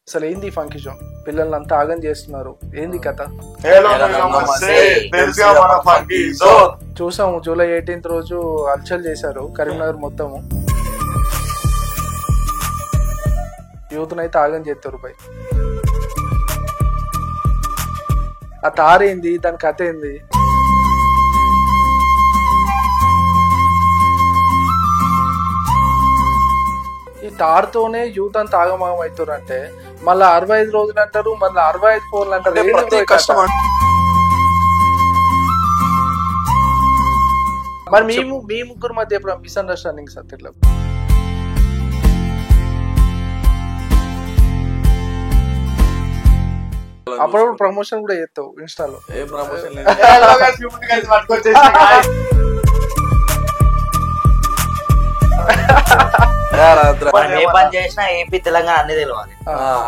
అసలు ఏంది funky zone? పిల్లలంతా ఆగం చేస్తున్నారు, ఏంది కథ? చూసాము జూలై 18th రోజు హల్చల్ చేశారు కరీంనగర్ మొత్తము. యూత్ నైతే ఆగం చేస్తారు బై. ఆ తారేంది, దాని కథ ఏంది? ఈ తారుతోనే యూత్ అంతా ఆగమాగం అవుతారు అంటే మళ్ళీ 65 రోజులు అంటారు, మళ్ళీ 65 ఫోన్లు అంటారు. కష్టం. మరి మీ ముగ్గురు మధ్య ఎప్పుడు మిస్అండర్స్టాండింగ్ సార్ ఇట్లా? అప్పుడప్పుడు ప్రమోషన్ కూడా చేస్తావు ఇన్స్టాలో. ఏ ప్రమోషన్ ఏ పని చేసినా ఏపీ తెలంగాణ అన్ని తెలియాలి.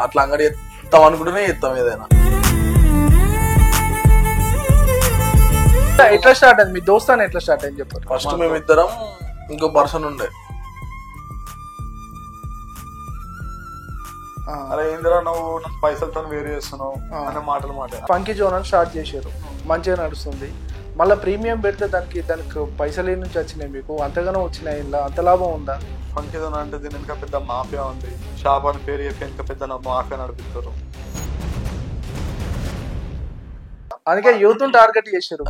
అట్లా అంగడి ఎత్తాం అనుకుంటేనే ఎత్తాం ఏదైనా. ఎట్లా స్టార్ట్ అయింది మీ దోస్తాను? ఎట్లా స్టార్ట్ అయింది చెప్పారు? ఫస్ట్ మేము ఇద్దరం, ఇంకో పర్సన్ ఉండే. అరే ఏందిరా నువ్వు నాకు పైసలతో వేరే చేస్తున్నావు అనే మాటలు ఫంకీ జోన్ అని స్టార్ట్ చేశారు, మంచిగా నడుస్తుంది. మళ్ళీ ప్రీమియం పెడితే దానికి పైసలు నుంచి వచ్చినాయి, మీకు అంతగానో వచ్చినాయి, ఇలా అంత లాభం ఉందా? ఫంకీ జోన్ అంటే దీని వెనక పెద్ద మాఫియా ఉంది. షాప్ అని పేరు చెప్పి వెనక పెద్ద మాఫియా నడిపిస్తారు. అందుకే యూత్ టార్గెట్ చేశారు.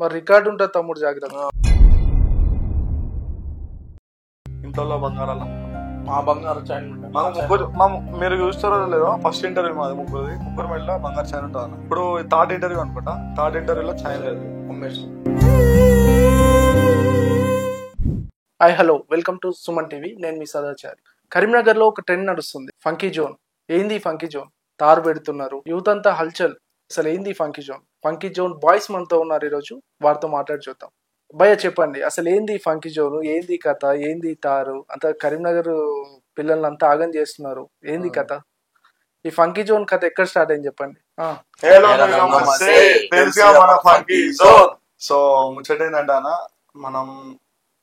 మరి రికార్డు ఉంటుంది తమ్ముడు, జాగ్రత్త. ఇంట్లో బంగారాల మా బంగారు చైన్ మీరు చూస్తారో లేదో, ఫస్ట్ ఇంటర్వ్యూ మాది ముగ్గురు మెడలో బంగారు చైన్ ఉంటుంది. ఇప్పుడు థర్డ్ ఇంటర్వ్యూ అనుకుంటా, థర్డ్ ఇంటర్వ్యూలో చైన్ లేదు. Hi hello, welcome to Suman TV. నేను మీ సదాచారి. కరీంనగర్ లో ఒక ట్రెండ్ నడుస్తుంది, ఫంకీ జోన్. ఏంది ఫంకీ జోన్? తారు పెడుతున్నారు, యూత్ అంతా హల్చల్. అసలు ఏంది funky zone? Funky zone boys మనతో ఉన్నారు ఈరోజు, వారితో మాట్లాడి చూద్దాం. భయ చెప్పండి, అసలు ఏంది ఫంకీ జోన్? ఏంది కథ? ఏంది తారు? అంత కరీంనగర్ పిల్లలంతా ఆగం చేస్తున్నారు, ఏంది కథ? ఈ ఫంకీ జోన్ కథ ఎక్కడ స్టార్ట్ అయింది చెప్పండి. సో ముచ్చట ఏంటంటే అన్న, మనం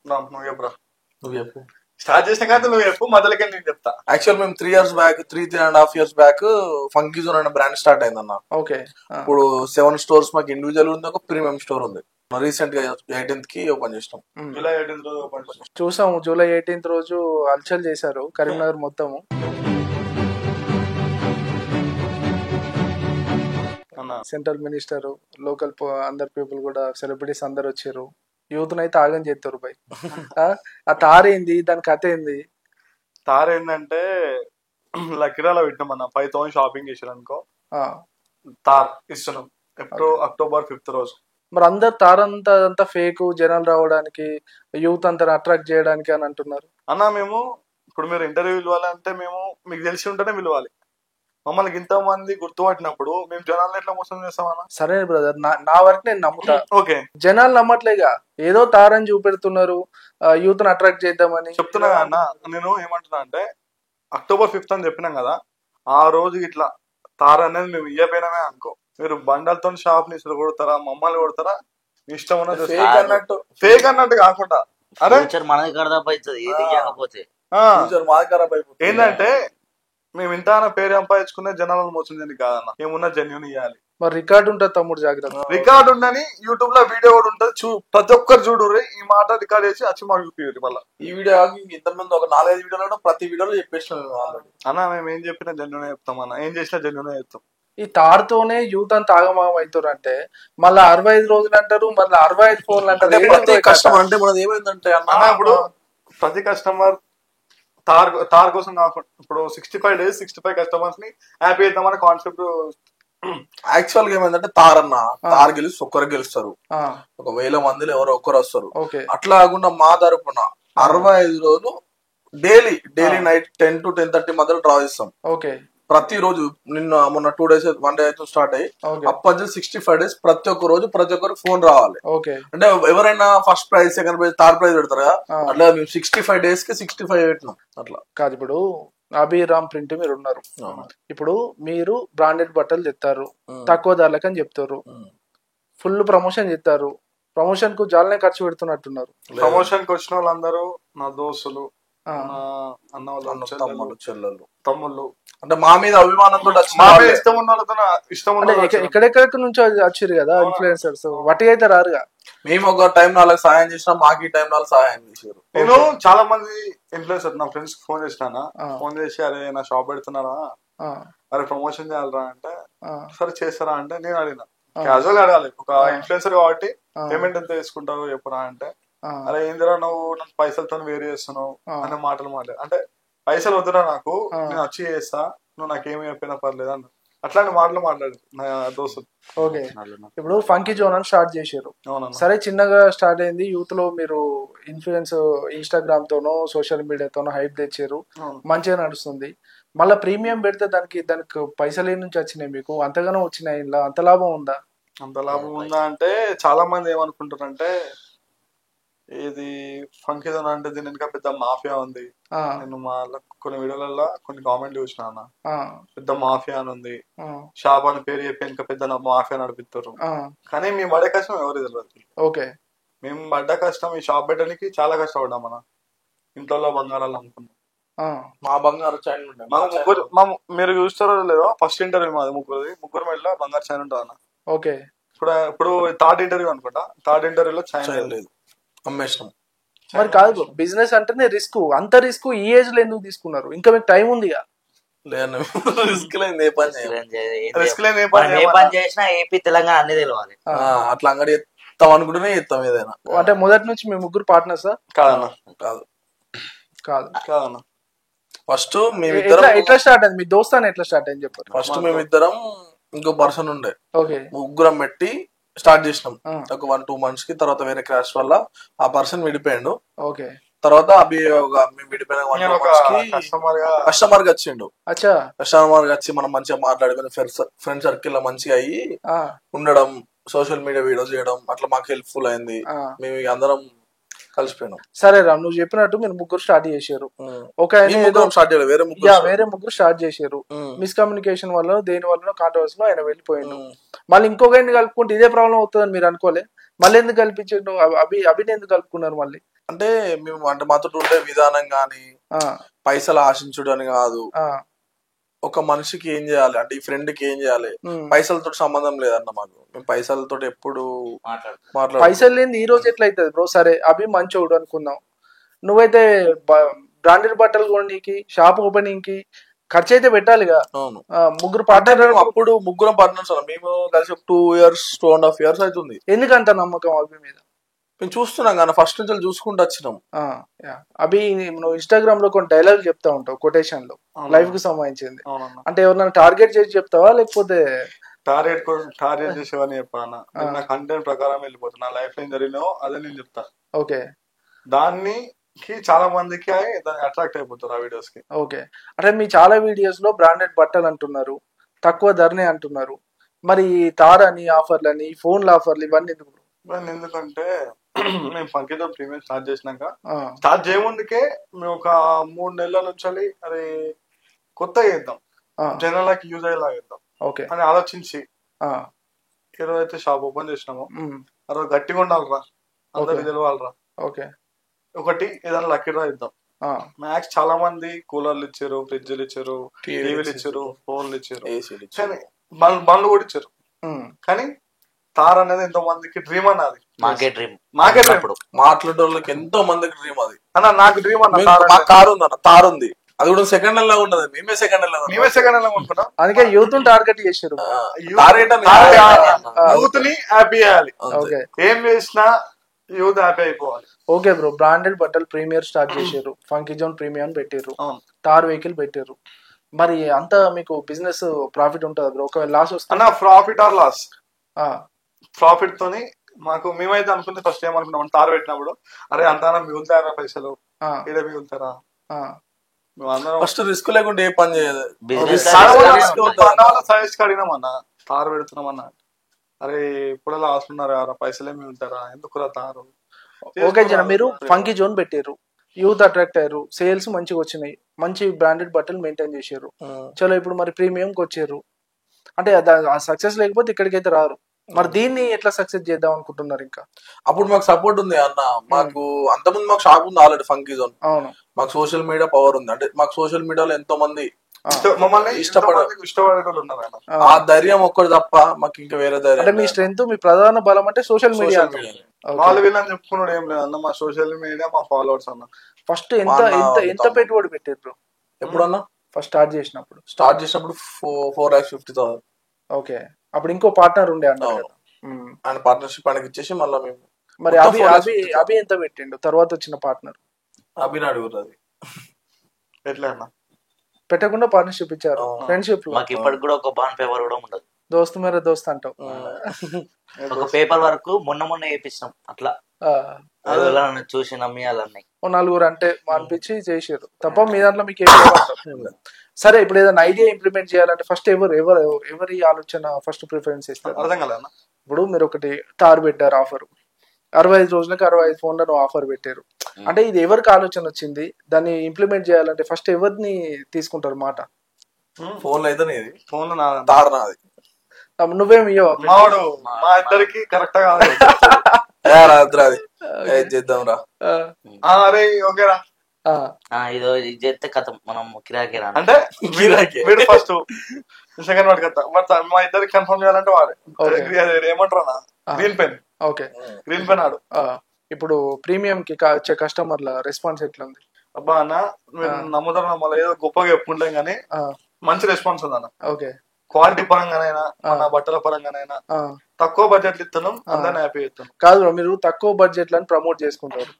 నువ్వు చెప్పు స్టార్ట్ చేసిన కదా, నువ్వు చెప్పు మొదలకి నేను చెప్తా. యాక్చువల్ మేము 3.5 years బ్యాక్ ఫంకీ జోన్ అనే బ్రాండ్ స్టార్ట్ అయిందన్న. ఓకే. ఇప్పుడు 7 stores మాకు ఇండివిజువల్ ఉంది, ఒక ప్రీమియం స్టోర్ ఉంది. రీసెంట్ గా 18th కి ఓపెన్ చేసినాం. జూలై 18th రోజు ఓపెన్ చేసినాం. చూసాము జూలై 18th రోజు హల్చల్ చేశారు కరీంనగర్ మొత్తము. సెంట్రల్ మినిస్టర్, లోకల్ అందరు పీపుల్ కూడా, సెలబ్రిటీస్ అందరు వచ్చారు. యూత్ నైతే ఆగం చేస్తారు బై. ఆ తారేంది, దాని కథ ఏంది? తారేందంటే లక్కిరాలో పెట్టినామన్న, 5,000 షాపింగ్ చేసారు అనుకో, తార్ ఇస్తున్నాం ఎప్పుడు October 5th రోజు. మరి అందరు తారంతా ఫేక్, జనాలు రావడానికి, యూత్ అంతా అట్రాక్ట్ చేయడానికి అని అంటున్నారు అన్న. మేము ఇప్పుడు మీరు ఇంటర్వ్యూ పిలవాలంటే మేము మీకు తెలిసి ఉంటేనే పిలవాలి. మమ్మల్ని ఇంత మంది గుర్తుపట్టినప్పుడు మేము జనాలను ఎట్లా మోసం చేస్తామన్నా? సరే బ్రదర్, నా వరకు నేను నమ్ముతా. ఓకే, జనాలు నమ్మట్లేగా, ఏదో తారని చూపెడుతున్నారు, యూత్ ని అట్రాక్ట్ చేద్దామని చెప్తున్నా అన్న. నేను ఏమంటున్నా అంటే October 5th అని చెప్పినాం కదా, ఆ రోజు ఇట్లా తార అనేది మేము ఇయ్యపోయినామే అనుకో, మీరు బండలతో షాప్ ని కొడతారా, మమ్మల్ని కొడతారా, ఇష్టం ఉన్నది. ఫేక్ అన్నట్టు కాకుండా అరే మనది ఖరాబ్ అవుతుంది ఏంటంటే మేము ఇంత పేరు సంపాదించుకునే జనాలను మోసం చేయడానికి కాదన్న, ఏమున్నా జెన్యూన్ ఇవ్వాలి. మరి రికార్డు ఉంటుంది తమ్ముడు, జాగ్రత్త. రికార్డు ఉండని యూట్యూబ్ లో వీడియో కూడా ఉంటుంది, ప్రతి ఒక్కరు చూడు. ఈ మాట రికార్డ్ చేసి వచ్చి మాకు చూపించారు. మళ్ళీ ఈ వీడియో ఇంతమంది ఒక 4-5 వీడియోలో ప్రతి వీడియోలో చెప్పేసినాం అన్న. మేము ఏం చెప్పినా జెన్యూన్ చెప్తాం అన్న, ఏం చేసినా జెన్యూన్ చెప్తాం. ఈ తారుతోనే యూత్ అంతా ఆగమాగం అవుతారు అంటే మళ్ళీ 65 రోజులు అంటారు, మళ్ళీ 65 ఫోన్లు అంటారు. కష్టం అంటే మనది ఏమైందంటే అన్న, ఇప్పుడు ప్రతి కస్టమర్ తార్ కోసం కాకుండా ఇప్పుడు 65 days 65 customers ని హ్యాపీ చేద్దామనే కాన్సెప్ట్. యాక్చువల్ గా ఏమైందంటే తార్ గెలిచి ఒక్కరు గెలుస్తారు, 1,000 మందిలో ఎవరో ఒక్కరు వస్తారు. అట్లా కాకుండా మా తరపున 65 రోజులు డైలీ నైట్ 10 to 10:30 మధ్యలో డ్రా చేస్తాం. ప్రతి రోజు మొన్న 2 days 1 day అయితే స్టార్ట్ అయ్యి అప్పటి 65 days ప్రతి ఒక్క రోజు ప్రతి ఒక్కరు ఫోన్ రావాలి. అంటే ఎవరైనా first prize, second prize, third praise పెడతారు కదా, అట్లా మేము 65 days కి 65 పెట్టినాం. అట్లా కాదు, ఇప్పుడు అభిరామ్ ప్రింట్ మీరు ఉన్నారు, ఇప్పుడు మీరు బ్రాండెడ్ బట్టలు తెస్తారు, తక్కువ ధరలకు అని చెప్తారు, ఫుల్ ప్రమోషన్ చేస్తారు. ప్రమోషన్ కు జాలనే ఖర్చు పెడుతున్నట్టున్నారు. ప్రమోషన్ కి వచ్చిన వాళ్ళందరూ నా దోస్తులు, ఆ. మన అన్న వాళ్ళు తమ్ముళ్ళు చెల్లెళ్ళు తమ్ముళ్ళు అంటే మా మీద అభిమానంతో మా మీద ఇష్టం ఉన్న వాళ్ళతో ఇష్టం ఉన్న అంటే వాళ్ళు వచ్చారు. ఎక్కడెక్కడి నుంచో వచ్చారు కదా అవునా? ఇన్ఫ్లుయెన్సర్స్, వట్టిగా అయితే రారుగా. మేము ఒక టైం వాళ్ళకి సహాయం చేసినా మాకు ఈ టైం వాళ్ళు సహాయం చేశారు. నేను చాలా మంది ఇన్ఫ్లుయెన్సర్ నా ఫ్రెండ్స్ ఫోన్ చేసినా, ఆ. ఫోన్ చేసి అరే నా షాప్ పెడుతున్నారా, ఆ, అరే ప్రమోషన్ చేయాలరా అంటే ఆ, సరే చేస్తారా అంటే నేను అడిగిన ఆ. క్యాజువల్ అడగాలి, ఒక ఆ. ఇన్ఫ్లుయెన్సర్ కాబట్టి ఆ. పేమెంట్ ఎంత తీసుకుంటావు చెప్పరా అంటే ఆ, అరే ఏందిరా నువ్వు నన్ను పైసలతో వేరు చేస్తున్నావు ఆ. అనే మాటలు మాట్లాడు. అంటే పైసలు వద్దురా నాకు, ఆ. నేను వచ్చి చేస్తా, నువ్వు నాకేమి చెప్పినా పర్లేదు అన్న అట్లాంటి మాటలు మాట్లాడు నా దోస్తులు. ఓకే. ఇప్పుడు ఫంకీ జోన్ అని స్టార్ట్ చేశారు. అవునన్నా. సరే చిన్నగా స్టార్ట్ అయింది, యూత్ లో మీరు ఇన్ఫ్లుయెన్స్ ఇన్స్టాగ్రామ్ తోనో సోషల్ మీడియాతోనో హైప్ తెచ్చారు, అవును. మంచిగా నడుస్తుంది. మళ్ళీ ప్రీమియం పెడితే దానికి పైసలు ఏ నుంచి వచ్చినాయి మీకు? అంతగానో వచ్చినాయి, ఇలా అంత లాభం ఉందా? అంత లాభం ఉందా అంటే చాలా మంది ఏమనుకుంటారంటే ఇది ఫంకిజన్ అంటే దీని వెనక పెద్ద మాఫియా ఉంది. ఆ, నేను మా కొన్ని వీడియోలలో కొన్ని కామెంట్ చూసిన అన్న, ఆ, పెద్ద మాఫియా అని ఉంది, ఆ, షాప్ అని పేరు చెప్పి ఇంకా పెద్ద మాఫియా నడిపిస్తారు. ఆ, కానీ మేము పడే కష్టం ఎవరు తెలియదు. ఓకే. మేము పడ్డ కష్టం ఈ షాప్ పెట్టడానికి చాలా కష్టపడ్డాం. మన ఇంట్లో బంగారాలు అమ్ముకున్నాం. ఆ, మా బంగారు చైన్ ఉండే మా ముగ్గురు మీరు చూస్తారో లేదో ఫస్ట్ ఇంటర్వ్యూ మాది ముగ్గురు మెడలో బంగారు చైన్ ఉంటుంది అన్న. ఓకే. ఇప్పుడు థర్డ్ ఇంటర్వ్యూ అనుకుంటా, థర్డ్ ఇంటర్వ్యూలో చైన్ చైన్ లేదు. లేదు, అమ్మేసినాం. మరి కాదు, బిజినెస్ అంటేనే రిస్క్. అంత రిస్క్ ఈ ఏజ్ లో ఎందుకు తీసుకున్నారు? ఇంకా మీకు టైం ఉందిగా. లేదు రిస్క్ లేదు, ఏ పని చేయం. రిస్క్ లేని ఏ మనం పని ఏ పని చేసినా ఏపీ తెలంగాణ అన్ని తెలియాలి. ఆ, అట్లా అంగడి ఎత్తాం అనుకుంటేనే ఎత్తాం ఏదైనా. అంటే మొదటి నుంచి మీ ముగ్గురు పార్ట్నర్సా? కాదన్న, కాదు కాదు. కాదన్న. ఫస్ట్ ఎట్లా మేమిద్దరం ఎట్లా స్టార్ట్ అయింది? మీ దోస్తాను ఎట్లా స్టార్ట్ అయింది చెప్పారు. ఫస్ట్ మేమిద్దరం ఇంకో పర్సన్ ఉండే, ఓకే. ముగ్గురం పెట్టి స్టార్ట్ చేసినాం. ఆ. ఒక 1-2 months కి తర్వాత వేరే క్రాష్ వల్ల ఆ పర్సన్ విడిపోయాడు. ఓకే. తర్వాత మేము విడిపోయిన 1-2 నేను ఒక months కి కస్టమర్ గా కస్టమర్ గా వచ్చిండు. అచ్చా. కస్టమర్ గా వచ్చి మనం మంచిగా మాట్లాడుకుని ఫ్రెండ్ సర్కిల్ లో మంచిగా అయ్యి ఆ, ఉండడం, సోషల్ మీడియా వీడియోస్ చేయడం, అట్లా మాకు హెల్ప్ఫుల్ అయింది. ఆ. మేము ఇక అందరం కలిసిపోయినాం. సరే రామ్, నువ్వు చెప్పినట్టు మీరు ముగ్గురు స్టార్ట్ చేశారు. ఒక ఆయన మేము ఏదో ముగ్గురం స్టార్ట్ చేయలేదు, వేరే ముగ్గురు start. వేరే ముగ్గురు స్టార్ట్ చేశారు. ఉమ్. మిస్కమ్యూనికేషన్ వల్ల దేని వల్ల కాంట్రవర్సీ లో ఆయన వెళ్ళిపోయిండు. ఉమ్. మళ్ళీ ఇంకొక ఆయన కలుపుకుంటే ఇదే ప్రాబ్లం అవుతుందని మీరు అనుకోలే? మళ్ళీ ఎందుకు కల్పించండు? అభిని ఎందుకు కలుపుకున్నారు మళ్ళీ? అంటే మేము అంటే మాతో ఉండే విధానం గాని ఆ, పైసలు ఆశించుడు అని కాదు. ఆ, ఒక మనిషికి ఏం చేయాలి అంటే ఈ ఫ్రెండ్ కి ఏం చేయాలి, ఉమ్. పైసలతో సంబంధం లేదన్న మాకు. మేము పైసలతో ఎప్పుడు మాట్లాడు. పైసలు లేని ఈ రోజు ఎట్లా అవుతుంది బ్రో? సరే అభి మంచోడు అనుకుందాం, నువ్వైతే బ్రాండెడ్ బట్టలు కొనడానికి, షాప్ ఓపెనింగ్ కి ఖర్చు అయితే పెట్టాలిగా. అవును. ముగ్గురు అంటే పార్ట్నర్, మేము అప్పుడు ముగ్గురం పార్ట్నర్స్ మేము కలిసి 2 years 2.5 years అవుతుంది. ఎందుకంత నమ్మకం అభి మీద? మేము చూస్తున్నాం కానీ ఫస్ట్ నుంచి చూసుకుంటూ వచ్చినాం. ఆ, యా. అభి, నువ్వు ఇన్స్టాగ్రామ్ లో కొన్ని డైలాగ్ చెప్తా ఉంటావు కొటేషన్ లో, అవును. లైఫ్ కు సంబంధించింది. అవునన్న. అంటే ఎవరినైనా టార్గెట్ చేసి చెప్తావా లేకపోతే? టార్గెట్ చేసేవని చెప్పాను. నేను నా కంటెంట్ ప్రకారం వెళ్ళిపోతాను. నా లైఫ్ లో ఏం జరిగినాయో అదే నేను చెప్తా. ఓకే. దాన్ని చాలా మందికి దాన్ని అట్రాక్ట్ అయిపోతారు ఆ వీడియోస్ కి. ఓకే. అంటే మీ చాలా వీడియోస్ లో బ్రాండెడ్ బట్టలు అంటున్నారు, తక్కువ ధరనే అంటున్నారు. మరి తార్ అని ఆఫర్లని, ఫోన్ల ఆఫర్లు ఇవన్నీ ఎందుకు? ఇవన్నీ ఎందుకంటే మేము ఫంకీతో ప్రీమియం స్టార్ట్ చేసినాక ఆ, స్టార్ట్ చేయముందుకే మేము ఒక 3 నెలల నుంచి అరే కొత్త చేద్దాం, ఆ, జనాలకి యూజ్ అయ్యేలా చేద్దాం ఓకే. అని ఆలోచించి ఆ, ఏ రోజైతే షాప్ ఓపెన్ చేసినామో ఉమ్, ఆ రోజు గట్టిగా ఉండాలిరా, అందరికి తెలవాలరా. ఓకే. ఒకటి ఏదైనా లక్కీ డ్రా ఇద్దాం. ఆ, మ్యాక్స్ చాలా మంది కూలర్లు ఇచ్చారు, ఫ్రిడ్జ్లు ఇచ్చారు, టీవీలు ఇచ్చారు, ఫోన్లు ఇచ్చారు, ఏసీలు కానీ బండ్లు కూడా ఇచ్చారు. ఉమ్, కానీ తార్ అనేది ఎంతో మందికి డ్రీమ్ అన్నది. మాకే డ్రీమ్. మాకే డ్రీమ్ అప్పుడు మాట్లాడే వాళ్ళకి ఎంతో మందికి డ్రీమ్ అది. అన్న, నాకు డ్రీమ్ అన్న. మా కారు ఉంది అన్న, తారు ఉంది, అది కూడా సెకండ్ హ్యాండ్ లా ఉండదు, మేమే సెకండ్ హ్యాండ్ లా మేమే సెకండ్ హ్యాండ్ అనుకున్నాం. అందుకే యూత్ టార్గెట్ చేశారు. యూత్ ని హ్యాపీ చేయాలి. ఓకే. ఏం చేసినా యూత్ హ్యాపీ అయిపోవాలి. ఓకే బ్రో, బ్రాండెడ్ బట్టలు ప్రీమియర్ స్టార్ట్ చేశారు, ఫంకీ జోన్ ప్రీమియం పెట్టారు, అవును. తార్ వెహికల్ పెట్టారు. మరి అంత మీకు బిజినెస్ ప్రాఫిట్ ఉంటుంది బ్రో? ఒకవేళ లాస్ వస్తే? అన్న, ప్రాఫిట్ ఆర్ లాస్, ఆ, ప్రాఫిట్ తోని మేమైతే అనుకుంటే ఫస్ట్ ఏమనుకున్నాం తారు పెట్టినప్పుడు, అరే అంతా మిగులుతారా పైసలు, ఆ, ఇదే మిగులుతారా. ఆ, మేమందరం ఫస్ట్ రిస్క్ లేకుండా ఏ పని చేయదు. బిజినెస్ సజెస్ట్ అడిగినాం అన్న, తారు పెడుతున్నాం అన్న. అరే ఇప్పుడు లాస్ ఉన్నారు కదా, పైసలే మిగులుతారా, ఎందుకురా తారు. ఓకే జన, మీరు ఫంకీ జోన్ పెట్టారు, యూత్ అట్రాక్ట్ అయ్యారు, సేల్స్ మంచిగా వచ్చినాయి, మంచి బ్రాండెడ్ బట్టలు మెయింటైన్ చేశారు. చలో ఇప్పుడు మరి ప్రీమియంకి వచ్చారు అంటే ఆ సక్సెస్ లేకపోతే ఇక్కడికైతే రారు. మరి దీన్ని ఎట్లా సక్సెస్ చేద్దాం అనుకుంటున్నారు ఇంకా? అప్పుడు మాకు సపోర్ట్ ఉంది అన్న. మాకు అంతకుముందు మాకు షాప్ ఉంది ఆల్రెడీ ఫంకీ జోన్. అవును, మాకు సోషల్ మీడియా పవర్ ఉంది. అంటే మాకు సోషల్ మీడియాలో ఎంతో మంది మమ్మల్ని ఇష్టపడే ఉన్నారు ఆయన. ఆ ధైర్యం ఒక్కటి తప్ప మాకు ఇంకా వేరే అంటే ధైర్యం మీ స్ట్రెంత్, మీ ప్రధాన బలం అంటే సోషల్ మీడియా. వాళ్ళు వీళ్ళని చెప్పుకున్నాడు ఏం లేదు అన్న. మా సోషల్ మీడియా, మా ఫాలోవర్స్ అన్న. ఫస్ట్ ఎంత ఎంత ఎంత పెట్టుబడి పెట్టారు ఎప్పుడన్నా? ఫస్ట్ స్టార్ట్ చేసినప్పుడు 4,50,000. ఓకే, అప్పుడు ఇంకో పార్ట్నర్ ఉండే అన్నారు కదా. ఆయన పార్ట్నర్షిప్ ఆయనకి ఇచ్చేసి మళ్ళీ మేము. మరి అభి ఎంత పెట్టిండు తర్వాత వచ్చిన పార్ట్నర్? అభిని అడుగుతుంది ఎట్లా అన్న? పెట్టకుండా పార్ట్నర్షిప్ ఇచ్చారు. ఫ్రెండ్షిప్ లో మాకు ఇప్పటికి కూడా ఒక బాండ్ పేపర్ కూడా ఉండదు. దోస్తు మేర దోస్త్ అంటావు. ఒక పేపర్ వరకు మొన్న వేయించినాం అట్లా. చూసి నమ్మి అలాన్నాయి ఓ నలుగురు అంటే అనిపించి చేసారు తప్ప మీ దాంట్లో మీకు ఏం లేదు. సరే, ఇప్పుడు ఏదైనా ఐడియా ఇంప్లిమెంట్ చేయాలంటే ఫస్ట్ ఎవరి ఆలోచన ఫస్ట్ ప్రిఫరెన్స్ ఇస్తారు? అర్థం కాలేదన్న. ఇప్పుడు మీరు ఒకటి టార్ పెట్టారు, ఆఫర్ 65 రోజులకు 65 ఫోన్లను ఆఫర్ పెట్టారు అంటే ఇది ఎవరికి ఆలోచన వచ్చింది? దాన్ని ఇంప్లిమెంట్ చేయాలంటే ఫస్ట్ ఎవరిని తీసుకుంటారు మాట? ఫోన్ అయితే ఫోన్ తార్ నాది. నువ్వేమి ఇయ్యవు? మావాడు మా ఇద్దరికి కరెక్ట్ గా చేద్దాం రా. అరే ఓకేరా ఇదో ఇది చేస్తే కథ మనం కిరాకి రా అంటే వీడు ఫస్ట్ సెకండ్ వాడికి వస్తా. మా ఇద్దరికి కన్ఫర్మ్ చేయాలంటే వాడే ఏమంటారా green pen. Okay, green pen ఆడు. ఇప్పుడు ప్రీమియం కి వచ్చే కస్టమర్ల రెస్పాన్స్ ఎట్లా ఉంది? అబ్బా అన్న మీరు నమ్ముతారు నమ్మలే, ఏదో గొప్పగా చెప్పుకుంటాం కానీ మంచి రెస్పాన్స్ ఉంది అన్న. ఓకే, క్వాలిటీ పరంగానైనా మన బట్టల పరంగానైనా తక్కువ బడ్జెట్ ఇస్తున్నాం, అందరిని హ్యాపీ ఇస్తున్నాం. కాదు మీరు తక్కువ బడ్జెట్ లని ప్రమోట్ చేసుకుంటారు,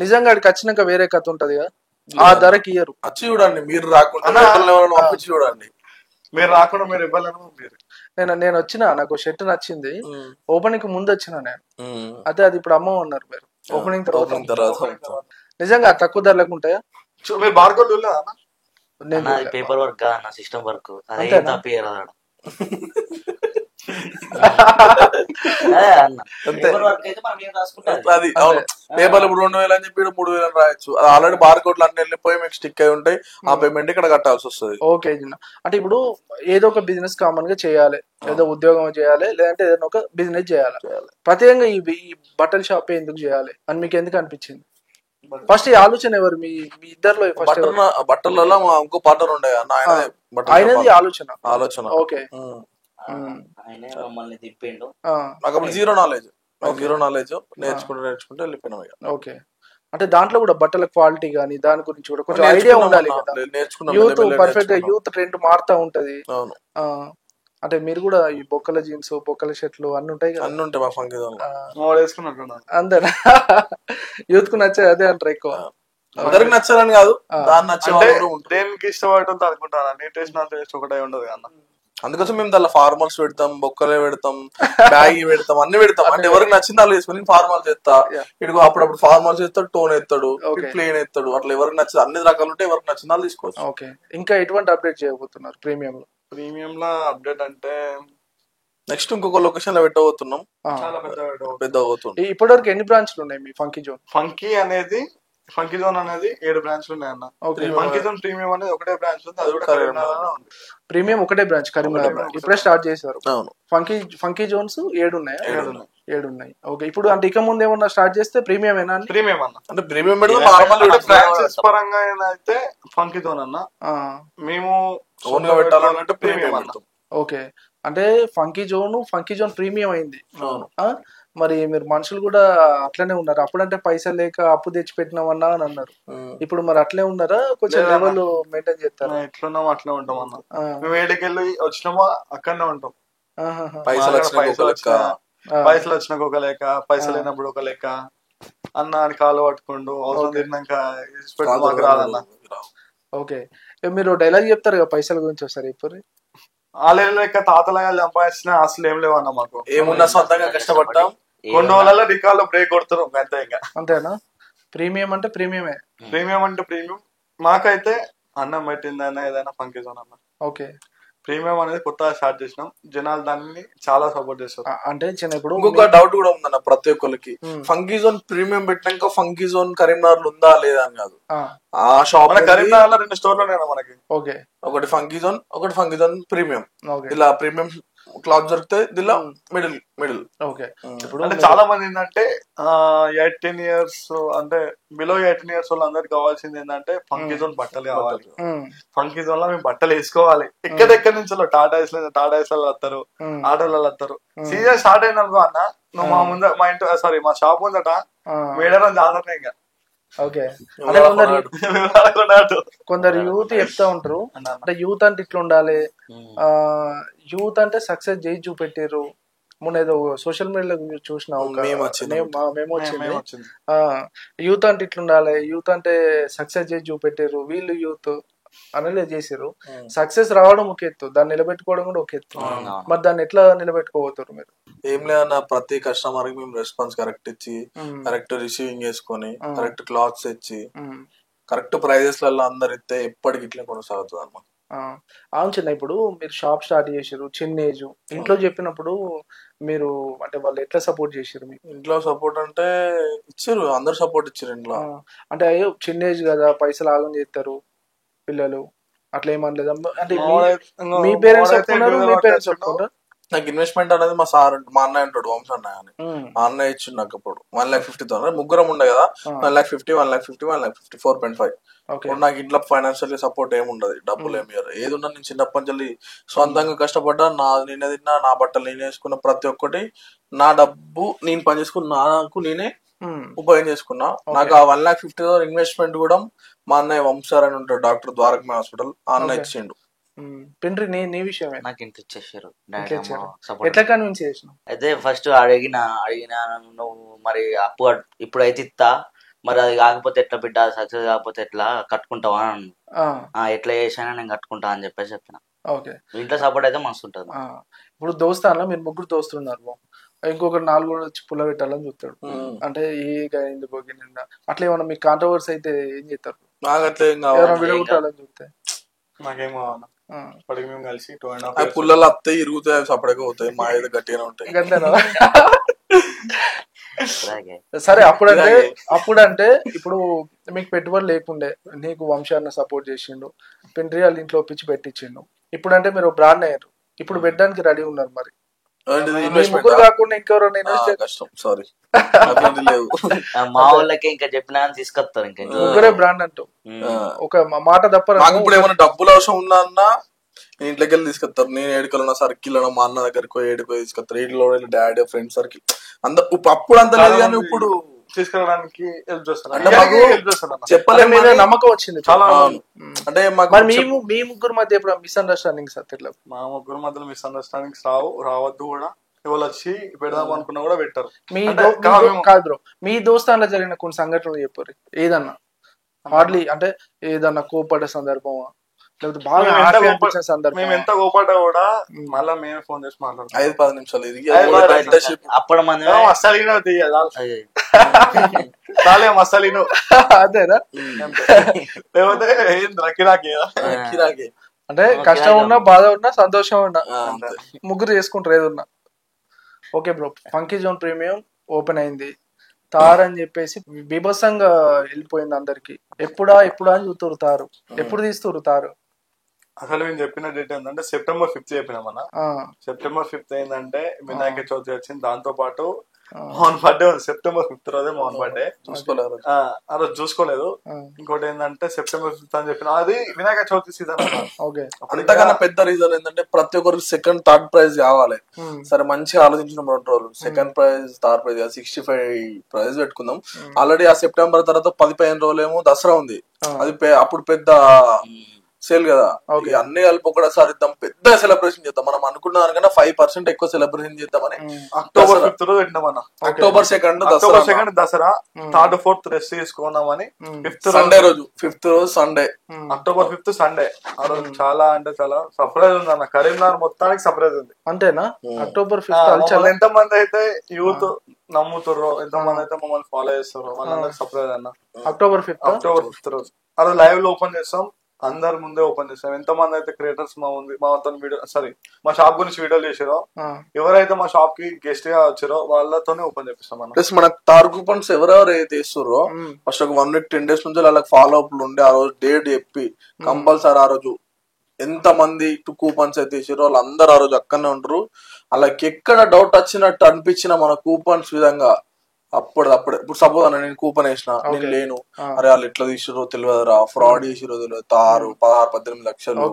నిజంగా అడికి వచ్చినాక వేరే కథ ఉంటది కదా, ఆ ధరకి ఇయ్యరు. వచ్చి చూడండి, మీరు రాకుండా చూడండి, మీరు రాకుండా మీరు ఇవ్వాలను. నేను వచ్చిన నాకు షర్ట్ నచ్చింది, ఓపెనింగ్ ముందు వచ్చిన నేను, అదే అది ఇప్పుడు అమ్మ ఉన్నారు మీరు ఓపెనింగ్ తర్వాత. నిజంగా తక్కువ ధరలకు ఉంటాయా? మీరు బార్కోడ్ పేపర్ వర్క్ నా సిస్టమ్ వర్క్ అదే తప్ప అది అవును. పేపర్లు ఇప్పుడు 2,000 అని చెప్పి 3,000 రాయొచ్చు. అది ఆల్రెడీ బార్ కోడ్లు అన్ని వెళ్ళిపోయి మీకు స్టిక్ అయి ఉంటాయి. ఆ పేమెంట్ ఇక్కడ కట్టాల్సి వస్తుంది. ఓకే, అంటే ఇప్పుడు ఏదో ఒక బిజినెస్ కామన్ గా చేయాలి, ఏదో ఉద్యోగం చేయాలి, లేదంటే ఏదైనా ఒక బిజినెస్ చేయాలి. ప్రత్యేకంగా ఈ బట్టల షాప్ ఎందుకు చేయాలి అని మీకు ఎందుకు అనిపించింది? ఫస్ట్ ఈ ఆలోచన ఎవరు మీ ఇద్దరులో? బట్టలలో మా ఇంకో పార్ట్నర్ ఉండే ఆయనది ఆలోచన. ఓకే, నాకు అప్పుడు జీరో నాలెడ్జ్ నేర్చుకుంటే వెళ్ళిపోయినాం. ఓకే, అంటే దాంట్లో కూడా బట్టల క్వాలిటీ గానీ దాని గురించి కూడా కొంచెం ఐడియా ఉండాలి కదా. యూత్ పర్ఫెక్ట్ గా యూత్ ట్రెండ్ మారుతా ఉంటది. అంటే మీరు కూడా ఈ బొక్కల జీన్స్, బొక్కల షర్ట్లు అన్ని ఉంటాయి కదా? అన్ని ఉంటాయి మా ఫంకీ అంతేనా? యూత్ కు నచ్చేది అదే అంటారు ఎక్కువ. అందరికి నచ్చాలని కాదు, దాన్ని నచ్చే దేనికి ఇష్టపడుతుంది అనుకుంటారా? నీ టేస్ట్ నా టేస్ట్ ఒకటే ఉండదు కదా. అందుకోసం మేము దాంట్లో ఫార్మల్స్ పెడతాం, బొక్కలే పెడతాం, బ్యాగ్ పెడతాం, అన్ని పెడతాం. అంటే ఎవరికి నచ్చింది వాళ్ళు వేసుకుని ఫార్మల్స్ ఎత్తా, ఇటు అప్పుడప్పుడు ఫార్మల్స్ ఎత్తాడు, టోన్ ఎత్తాడు, ప్లేన్ ఎత్తాడు, అట్లా ఎవరికి నచ్చింది అన్ని రకాలు ఉంటాయి. ఎవరికి నచ్చింది వాళ్ళు తీసుకోవచ్చు. ఓకే, ఇంకా ఎటువంటి అప్డేట్ చేయబోతున్నారు ప్రీమియం లో? ప్రీమియం లో అప్డేట్ అంటే నెక్స్ట్ ఇంకొక లొకేషన్ లో పెట్టబోతున్నాం. చాలా పెద్ద అవుతుంది. ఇప్పటివరకు ఎన్ని బ్రాంచ్లు ఉన్నాయి మీ ఫంకీ జోన్? ఫంకీ జోన్ అనేది 7 బ్రాంచ్లు ఉన్నాయి అన్న. ఫంకీ జోన్ ప్రీమియం అనేది ఒకటే బ్రాంచ్ ఉంది, అది కూడా కరీంనగర్ ఉంది. ప్రీమియం ఒకటే బ్రాంచ్ కరీంనగర్ ఇప్పుడే స్టార్ట్ చేశారు. ఫంకీ జోన్స్ 7 ఉన్నాయా? 7 ఉన్నాయి. ఓకే, ఇప్పుడు అంటే ఇక ముందు ఏమన్నా స్టార్ట్ చేస్తే ప్రీమియం ఏనా? ప్రీమియం అన్న, అంటే ప్రీమియం ఫ్రాంచైజ్ పరంగా అయితే ఫంకీ జోన్ అన్న, మేము ఓన్ గా పెట్టాలంటే ప్రీమియం అన్న. ఓకే, అంటే ఫంకీ జోన్ ప్రీమియం అయింది. మరి మీరు మనుషులు కూడా అట్లనే ఉన్నారు. అప్పుడంటే పైసలు లేక అప్పు తెచ్చి పెట్టినామన్నా అని అన్నారు, ఇప్పుడు మరి అట్లే ఉన్నారా? కొంచెం లెవెల్ మెయింటైన్ చేస్తారా? ఎట్లున్నామో అట్లే ఉంటాం అన్న. మేము ఏడికెళ్ళి వచ్చినామో అక్కడనే ఉంటాం. పైసలు వచ్చినాక ఒక లేక, పైసలు లేనప్పుడు ఒక లేక అన్న అని కాలు పట్టుకుంటూ అవసరం తిన్నాక మాకు రాదన్న. ఓకే, మీరు డైలాగ్ చెప్తారు కదా పైసల గురించి ఒకసారి ఇప్పుడు. వాళ్ళ తాతలాగా సంపాదించిన అసలు ఏం లేవన్నా మాకు. ఏమున్నా సొంతంగా కష్టపడ్డాం, కొన్ని రోజులలో రికార్డులో బ్రేక్ కొడుతున్నాం అంతే. ఇంకా అంతేనా? ప్రీమియం అంటే ప్రీమియమే. ప్రీమియం మాకైతే అన్నం పెట్టిందన్నా ఏదైనా ఫంకీ జోన్ అన్న. ఓకే, ప్రీమియం అనేది కొత్తగా స్టార్ట్ చేసినాం, జనాలు దాన్ని చాలా సపోర్ట్ చేస్తారు. అంటే ఇప్పుడు ఇంకొక డౌట్ కూడా ఉందన్న ప్రతి ఒక్కరికి, ఫంకీ జోన్ ప్రీమియం పెట్టినాక ఫంకీ జోన్ కరీంనగర్ ఉందా లేదా అని కాదు. ఆ షాప్ కరీంనగర్ లో 2 స్టోర్లు ఉన్నాయి మనకి. ఓకే, ఒకటి ఫంకీ జోన్ ప్రీమియం. ఇలా ప్రీమియం క్లాత్ దొరుకుతాయి దీనిలో మిడిల్. ఓకే. ఇప్పుడు అంటే చాలా మంది ఏంటంటే 18 years అంటే బిలో 18 years వాళ్ళందరికి కావాల్సింది ఏంటంటే ఫంకీ జోన్ బట్టలు కావాలి. ఫంకీ జోన్ లో మేము బట్టలు వేసుకోవాలి. ఎక్కడెక్కడి నుంచి టాటా ఐస్ వస్తారు, ఆటోలలో వస్తారు. సీజన్ స్టార్ట్ అయిన అనుకో అన్న, నువ్వు మా ముందు మా ఇంటి సారీ మా షాప్ ముందట మేడరం జాతర ఇంకా. ఓకే. కొందరు యూత్ చెప్తా ఉంటారు అంటే యూత్ అంటే ఇట్లా ఉండాలి, యూత్ అంటే సక్సెస్ చేసి చూపెట్టారు. మొన్న ఏదో సోషల్ మీడియాలో చూసిన మేము వచ్చింది, యూత్ అంటే ఇట్లా ఉండాలి, యూత్ అంటే సక్సెస్ చేసి చూపెట్టారు, వీళ్ళు యూత్ అనేది చేసారు. సక్సెస్ రావడం ఒక ఎత్తు, దాన్ని నిలబెట్టుకోవడం కూడా ఒక ఎత్తు. మరి దాన్ని ఎట్లా నిలబెట్టుకోబోతారు మీరు? ఏం లేదన్న, ప్రతి కస్టమర్ కి మేము రెస్పాన్స్ కరెక్ట్ ఇచ్చి, కరెక్ట్ రిసీవింగ్ చేసుకొని, కరెక్ట్ క్లాత్స్ ఇచ్చి, కరెక్ట్ ప్రైజెస్ లలో అందరు ఇస్తే ఎప్పటికి ఇట్లా కొనసాగుతుంది అన్నమాట. అవును చిన్న, ఇప్పుడు మీరు షాప్ స్టార్ట్ చేసారు చిన్న ఏజ్, ఇంట్లో చెప్పినప్పుడు మీరు అంటే వాళ్ళు ఎట్లా సపోర్ట్ చేసారు? మీకు ఇంట్లో సపోర్ట్ అంటే ఇచ్చారు, అందరు సపోర్ట్ ఇచ్చారు ఇంట్లో. అంటే అయ్యో చిన్న ఏజ్ కదా పైసలు ఆగం చేస్తారు పిల్లలు, అట్లా ఏమనలేదు అంటే మీ పేరెంట్స్ ఒప్పుకున్నారు, మీ పేరెంట్స్ ఒప్పుకుంటారు? నాకు ఇన్వెస్ట్మెంట్ అనేది మా సార్ మా అన్నయ్య ఉంటాడు, వంశ అన్నయ్య అని. మా అన్నయ్య ఇచ్చిండు నాకు అప్పుడు 1,50,000. ముగ్గురం ఉండే కదా, 1,50,000, 1,50,000, 1,50,000, 4.5. నాకు ఇంట్లో ఫైనాన్షియల్ సపోర్ట్ ఏమి ఉండదు, డబ్బులు ఏమి ఇవ్వరు. ఏది ఉన్నా నేను చిన్నప్పటి నుంచి సొంతంగా కష్టపడ్డా, నేనే తిన్నా, నా బట్టలు నేనే వేసుకున్నా, ప్రతి ఒక్కటి నా డబ్బు నేను పని చేసుకున్నా, నాకు నేనే ఉపయోగం చేసుకున్నా. నాకు ఆ 1,50,000 ఇన్వెస్ట్మెంట్ కూడా మా అన్నయ్య వంశార్ అని ఉంటాడు, డాక్టర్ ద్వారకమే హాస్పిటల్, ఆ అన్నయ్య ఇచ్చిండు. పిండ్రి నీ విషయమే నాకు ఇంత ఇచ్చేసారు. ఎట్లా కన్విన్స్ చేసినావు? అయితే ఫస్ట్ అడిగిన నువ్వు మరి అప్పు ఇప్పుడైతే ఇస్తా, మరి అది కాకపోతే ఎట్లా బిడ్డ, సక్సెస్ కాకపోతే ఎట్లా కట్టుకుంటావా అని, ఎట్లా చేసానా నేను కట్టుకుంటా అని చెప్పేసి చెప్పిన. ఓకే. ఇంట్లో సపోర్ట్ అయితే మస్తు ఉంటుంది. ఇప్పుడు దోస్తాన్లో మీరు ముగ్గురు దోస్తున్నారు, ఇంకొకరు 4 వచ్చి పుల్ల పెట్టాలని చూస్తాడు, అంటే ఎందుకు నిండా అట్లా ఏమన్నా మీకు కాంట్రవర్సీ అయితే ఏం చేస్తారు? నాకు అట్లా ఎవరైనా విడగొట్టాలని చూస్తే నాకేమో మేము కలిసి పుల్లలు వస్తాయి, ఇరుగుతాయి, సపరేట్గా పోతాయి, మా ఏదో గట్టిగానే ఉంటాయి. సరే, అప్పుడంటే ఇప్పుడు మీకు పెట్టుబడి లేకుండే, నీకు వంశాన్ని సపోర్ట్ చేసిండు, పిండ్రి వాళ్ళ ఇంట్లో ఒప్పించి పెట్టించిండు. ఇప్పుడంటే మీరు బ్రాండ్ అయ్యారు, ఇప్పుడు పెట్టడానికి రెడీ ఉన్నారు. మరి ముగ్గురు కాకుండా ఇంకెవరైనా కష్టం, సారీ మా వాళ్ళకి ఇంకా చెప్పినా తీసుకొస్తారు, ఇంకా ముగ్గురే బ్రాండ్ అంటూ ఒక మాట తప్ప. నాకు ఇప్పుడు ఏమైనా డబ్బులు అవసరం ఉందా అన్న, నేను ఇంట్లోకి వెళ్ళి తీసుకొస్తారు. నేను ఏడుకలు సర్కిల్ మా అన్న దగ్గరికి ఏడుకో తీసుకొస్తారు, ఇంట్లో డాడీ ఫ్రెండ్ సర్కిల్ అందరు. అప్పుడు అంత లేదు కానీ ఇప్పుడు తీసుకురావడానికి హెల్ప్ చేస్తాను, అంటే మాకు చెప్పలేము, నమ్మకం వచ్చింది చాలా. అంటే మీ ముగ్గురు మధ్య ఎప్పుడు మిస్అండర్స్టాండింగ్స్ అట్లా? మా ముగ్గురు మధ్యలో మిస్అండర్స్టాండింగ్స్ రావద్దు కూడా, ఎవరు వచ్చి పెడదాం అనుకున్నా కూడా పెట్టారు. కాదు బ్రో, మీ దోస్తాన్లో జరిగిన కొన్ని సంఘటనలు చెప్పారు, ఏదన్నా హార్డ్లీ అంటే ఏదన్నా కోపడ్డ సందర్భమా, లేకపోతే బాగా అనిపించిన సందర్భం? మేము ఎంత కోపడ్డా కూడా మళ్ళీ మేమే ఫోన్ చేసి మాట్లాడతాం, 5-10 నిమిషాలు అప్పుడు మసాలీను అదేనా? లేకపోతే అంటే కష్టం ఉన్నా, బాధ ఉన్నా, సంతోషం ఉన్నా ముగ్గురు చేసుకుంటారు ఏదన్నా. Okay bro, funky zone premium open అయింది, తార్ అని చెప్పేసి బీభత్సంగా వెళ్ళిపోయింది అందరికి. ఎప్పుడా అని చూతురు తారు, ఎప్పుడు తీస్తురు తారు? అసలు మేము చెప్పిన డేట్ ఏంటంటే September 5th చెప్పినాం అన్న. September 5th ఏంటంటే వినాయక చవితి వచ్చింది, దాంతో పాటు మోహన్ బర్త్డే ఉంది. September 5th రోజే మోహన్ బర్త్డే, ఆ రోజు చూసుకోలేదు. ఇంకోటి ఏంటంటే September 5th అని చెప్పిన, అది వినాయక చవితి సీజన్. అంతకన్నా పెద్ద రీజన్ ఏంటంటే ప్రతి ఒక్కరికి సెకండ్ థర్డ్ ప్రైజ్ కావాలి. సరే మంచిగా ఆలోచించిన 2 రోజులు second prize third prize 65 prize పెట్టుకుందాం. ఆల్రెడీ ఆ సెప్టెంబర్ తర్వాత 10-15 రోజులు ఏమో దసరా ఉంది, అది అప్పుడు పెద్ద సేల్ కదా. అన్ని కలిపి ఒకసారి ఇద్దాం, పెద్ద సెలబ్రేషన్ చేద్దాం. మనం అనుకున్న దానికన్నా 5% ఎక్కువ సెలబ్రేషన్ చేద్దామని October 5th రోజు పెట్టినామన్నా. October 2nd Dasara, 3rd 4th rest తీసుకున్నామని. 5th సండే రోజు, 5th రోజు సండే, October 5th సండే. ఆ రోజు చాలా అంటే చాలా సర్ప్రైజ్ ఉంది అన్న, కరీంనగర్ మొత్తానికి సర్ప్రైజ్ ఉంది. అంతేనా? October 5th ఎంత మంది అయితే యూత్ నమ్ముతుర్రో, ఎంత మంది అయితే మమ్మల్ని ఫాలో చేస్తారో వాళ్ళందరికి సర్ప్రైజ్ అన్న. October 5th రోజు ఆ రోజు లైవ్ లో ఓపెన్ చేస్తాం, అందరి ముందే ఓపెన్ చేస్తాం. ఎంత మంది అయితే క్రియేటర్స్ మాతో వీడియో మా షాప్ గురించి వీడియోలు చేసారో, ఎవరైతే మా షాప్ కి గెస్ట్ గా వచ్చారో వాళ్ళతోనే ఓపెన్ చేపిస్తాం. ప్లస్ మన తార్ కూపన్స్ ఎవరెవరు అయితే ఇస్తారో ఫస్ట్ ఒక 1 week 10 days నుంచి వాళ్ళకి ఫాలో అప్ ఉండి ఆ రోజు డేట్ చెప్పి కంపల్సరీ ఆ రోజు ఎంత మంది కూపన్స్ అయితే ఇచ్చారో వాళ్ళందరూ ఆ రోజు అక్కడనే ఉంటారు. వాళ్ళకి ఎక్కడ డౌట్ వచ్చినట్టు అనిపించిన మన కూపన్స్ విధంగా అప్పుడే ఇప్పుడు సపోజ్ అన్న నేను కూపన్ వేసిన, నేను లేను, అరే వాళ్ళు ఎట్లా తీసిరో తెలియదురా, ఫ్రాడ్ చేసిరో తెలియదు, 16-18 లక్షలు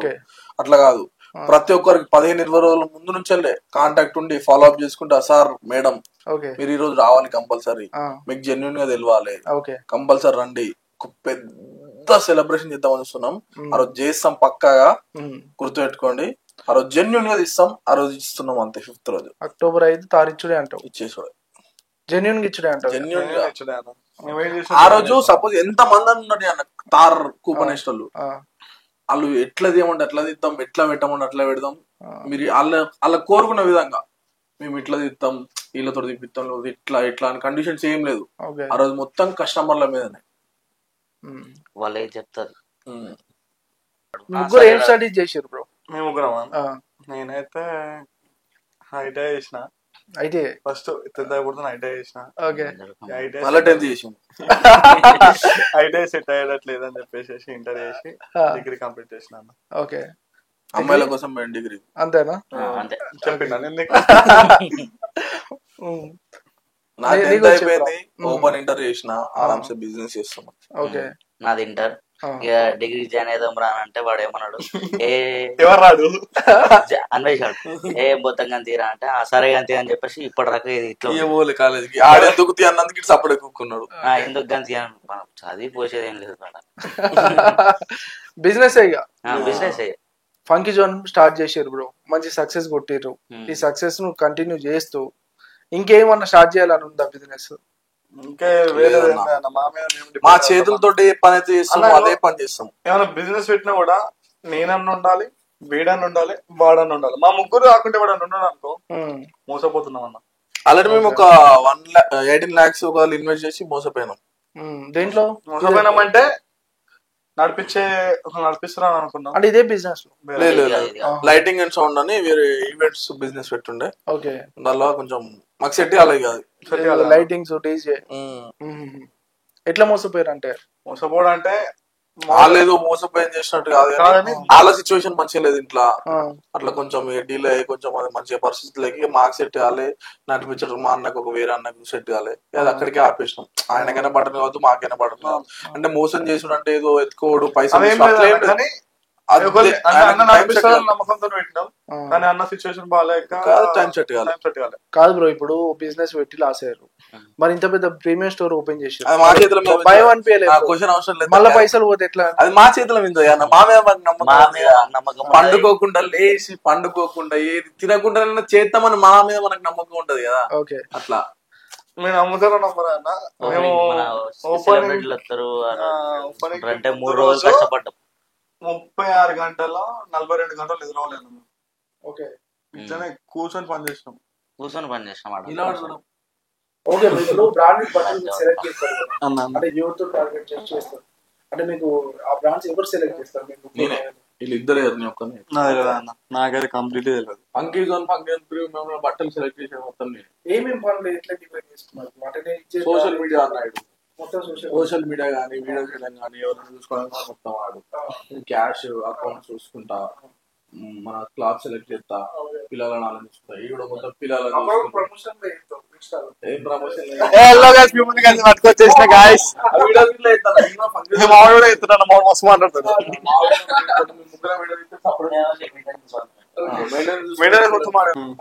అట్లా కాదు. ప్రతి ఒక్కరికి 15-20 రోజుల ముందు నుంచే కాంటాక్ట్ ఉండి ఫాలో అప్ చేసుకుంటా, సార్ మేడం మీరు ఈ రోజు రావాలి కంపల్సరీ, మీకు జెన్యున్ గా తెలియాలి, కంపల్సరీ రండి, ఒక పెద్ద సెలబ్రేషన్ చేద్దామని వస్తున్నాం, ఆ రోజు చేస్తాం పక్కాగా, గుర్తుపెట్టుకోండి, ఆ రోజు జెన్యున్ గా ఇస్తాం, ఆ రోజు ఇస్తున్నాం అంతే. 5th రోజు అక్టోబర్ 5 తారీఖుడే అంటావు, ఇచ్చేసాడు జెన్యున్ గా ఇచ్చుడే అంటావు. జెన్యున్ గా ఆ రోజు సపోజ్ ఎంత మంది ఉన్నది అన్న తార్ కూపన్ వేసేటోళ్ళు, వాళ్ళు ఎట్లా తీయమంటే అట్లా తీద్దాం, ఎట్లా పెట్టమంటే అట్లా పెడదాం, మీరు వాళ్ళ కోరుకున్న విధంగా మేము ఇట్లా తీస్తాం, వీళ్ళతో తీపిస్తాం, ఇట్లా ఇట్లా అని కండిషన్స్ ఏం లేదు. ఆ రోజు మొత్తం కస్టమర్ల మీదనే వాళ్ళు ఏం చెప్తారు. ముగ్గురు ఏం స్టడీ చేసారు బ్రో? మేము ముగ్గురమా? నేనైతే ఐటీ చేసిన, అయితే ఫస్ట్ 10th అయిపోతుంది ఐటీ చేసిన, ఐటీ సెట్ అయ్యేటట్లేదు అని చెప్పేసి ఇంటర్ చేసి డిగ్రీ కంప్లీట్ చేసిన. ఓకే, అమ్మాయిల కోసం డిగ్రీ అంతేనా? చెప్పినా నా 10th అయిపోయింది, ఓపెన్ ఇంటర్ చేసిన, ఆరామ్సే బిజినెస్ చేస్తున్నాం. ఓకే, నాది ఇంటర్. ఇక డిగ్రీ జాయిన్ అయిదాం రా అంటే వాడు ఏమన్నాడు, ఎవరు రాడు అన్వేషాడు, ఏం పోతాం కానీ తీరా అంటే సరే కానీ అని చెప్పేసి ఇప్పటిదాకా ఇట్లా కాలేజీకి ఆడెందుకు అన్నందుకు సపడే కూకున్నాడు. ఎందుకు కానీ చదివి పోసేది ఏం లేదు, business business funky zone start చేసారు బ్రో, మంచి సక్సెస్ కొట్టిర్రు. ఈ సక్సెస్ ను కంటిన్యూ చేస్తూ ఇంకేమన్నా స్టార్ట్ చేయాలని ఉందా బిజినెస్? ఇంకా వేరే మా చేతులతో ఏ పని అయితే చేస్తాం అదే పని చేస్తాం. ఏమైనా బిజినెస్ పెట్టినా కూడా నేనన్నా ఉండాలి, వీడన్నా ఉండాలి, వాడన్నా ఉండాలి. మా ముగ్గురు కాకుంటే వాడన్నా ఉన్నాడు అనుకో మోసపోతున్నాం అన్న. ఆల్రెడీ మేము ఒక 18 lakhs ఒకవేళ ఇన్వెస్ట్ చేసి మోసపోయినాం. దేంట్లో మోసపోయినాం అంటే నడిపిస్తున్నాను అనుకున్నాం. అంటే ఇదే బిజినెస్ లైటింగ్ అండ్ సౌండ్ అని వేరే ఈవెంట్స్ బిజినెస్ పెట్టుండే. ఓకే, దానిలో కొంచెం మాకు సెట్ కాలేదు కాదు, లైటింగ్స్ డీజే. ఎట్లా మోసపోయారు అంటే? మోసపోవడం అంటే వాళ్ళేదో మోసపోయి చేసినట్టు కాదు, వాళ్ళ సిచ్యువేషన్ మంచిగా లేదు ఇంట్లో, అట్లా కొంచెం డీలే అయ్యి కొంచెం అది మంచిగా పరిస్థితులకి మాకు సెట్ కాలే, నడిపించడం మా అన్నకు ఒక వేరే అన్నకు సెట్ కాలే, అది అక్కడికే ఆపేసినాం. ఆయనకైనా పడను కావద్దు, మాకైనా పడను కాదు. అంటే మోసం చేసుడు అంటే ఏదో ఎత్తుకోడు పైసలు నమ్మకంతో పెట్టినాం, కానీ అన్న సిచ్యువేషన్ బాగాలేక టైం సెట్ కాలే. కాదు బ్రో, ఇప్పుడు బిజినెస్ పెట్టి లాస్ అయ్యారు, మరి ఇంత పెద్ద ప్రీమియం స్టోర్ ఓపెన్ చేసి మా చేతిలో క్వశ్చన్ అవసరం లేదు, మళ్ళీ పైసలు పోతే ఎట్లా? అది మా చేతిలో మీద మా మీద నమ్మకం. పండుకోకుండా లేచి పండుకోకుండా ఏది తినకుండా చేద్దామని మా మీద మనకు నమ్మకం ఉంటది కదా. ఓకే, అట్లా మేము నమ్ముతారో నమ్మరా అన్న. మేము అంటే 3 రోజులు కష్టపడ్డాం, 36 గంటల్లో 42 గంటలు నిద్రపోలేను. ఓకే, ఇట్లనే కూర్చొని పని చేసినాం. ఓకే, మీరు బ్రాండెడ్ బట్టలు సెలెక్ట్ చేస్తారు అంటే యూత్ టార్గెట్ చేస్తారు, అంటే మీకు ఆ బ్రాండ్స్ ఎవరు సెలెక్ట్ చేస్తారు? వీళ్ళిద్దరే నాకైతే కంప్లీట్ తెలియదు. ఫంకీ జోన్ బట్టలు సెలెక్ట్ చేసే మొత్తం ఏమేమి పనులు ఎట్లా డివైడ్ చేసుకున్నారు? సోషల్ మీడియా అన్నాడు, సోషల్ మీడియా కానీ వీడియో చేయడం కానీ ఎవరైనా చూసుకోవడానికి మొత్తం వాడు, క్యాష్ అకౌంట్ చూసుకుంటా, మన క్లాత్ సెలెక్ట్ చేస్తా, పిల్లలను ఆలోచిస్తా, ఈ కూడా మొత్తం పిల్లలను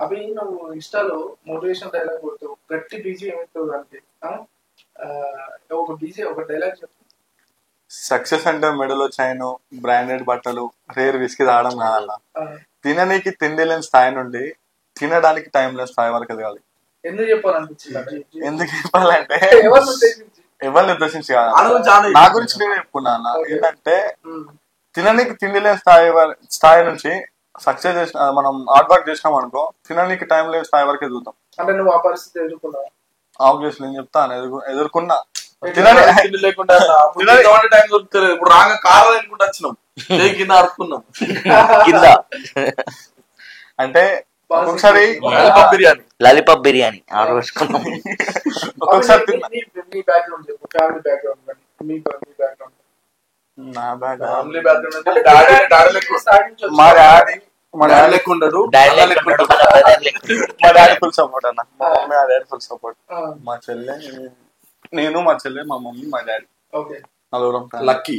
అవి నువ్వు ఇన్స్టాలో మోటివేషన్ డైలాగ్ కొడుతూ గట్టి డీజీ ఏమవుతుంది అంటే ఒక డీజే ఒక డైలాగ్ చెప్పు. సక్సెస్ అంటే మెడలో చైన్, బ్రాండెడ్ బట్టలు, రేర్ విస్కీ తాగడం కాదన్న. తిననీకి తిండి లేని స్థాయి నుండి తినడానికి టైం లేని స్థాయి వరకు ఎదగాలి. ఎందుకు చెప్పాలనిపించింది? ఎందుకు చెప్పాలంటే ఎవరిని ఉద్దేశించి కాదు, నా గురించి నేను చెప్పుకున్నా అన్న. ఏంటంటే తిననీకి తిండి లేని స్థాయి నుంచి సక్సెస్ చేసిన మనం హార్డ్ వర్క్ చేసినాం అనుకో, తిననీకి టైం లేని స్థాయి వరకు ఎదుగుతాం. అంటే నువ్వు ఆ పరిస్థితి ఎదుర్కొన్నావు? ఆబ్వియస్లీ నేను చెప్తాను, ఎదుర్కొన్నా. లేకుండా టైం దొరుకుతలేదు. ఇప్పుడు రాగా కారం అనుకుంటూ వచ్చినాం, కింద అడుక్కున్నాం కింద. అంటే ఒక్కొక్కసారి లాలీపాప్ బిర్యానీ ఆర్డర్ పెట్టుకున్నాం. ఒక్కొక్కసారి నా బ్యాగ్ ఫ్యామిలీ బ్యాక్గ్రౌండ్ అంటే మా డాడీ లెక్క ఉండడు, మా డాడీ ఫుల్ సపోర్ట్ అన్న. మా మమ్మీ మా డాడీ ఫుల్ సపోర్ట్. మా చెల్లె నేను, మా చెల్లె, మా మమ్మీ, మా డాడీ నలుగురం. లక్కీ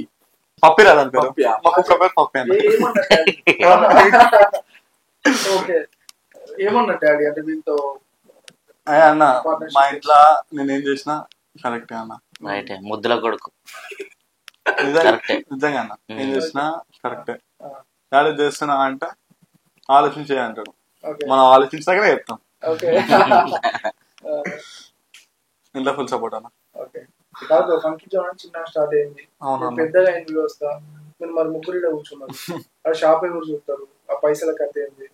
పప్పి రాదని పేరు, మా కుక్క పేరు పప్పి అన్న. ఏమన్నట్టు డాడీ అంటే దీంతో అన్న మా ఇంట్లో నేనేం చేసినా కరెక్టే అన్న. ముద్దుల కొడుకు నిజంగా అన్న, ఏం చేసినా కరెక్టే. డాడీ చేస్తున్నా అంటే ఆలోచించే అంటాడు, మనం ఆలోచించాకనే చెప్తాం. ఇంట్లో ఫుల్ సపోర్ట్ అన్న. ఫంకీ జోన్ చిన్న స్టార్ట్ అయింది, పెద్దగా అయింది వ్యవస్థ. మీరు మరి ముగ్గురు కూర్చున్నారు, ఆ షాప్ ఎవరు చూస్తారు, ఆ పైసల కథ ఏంది?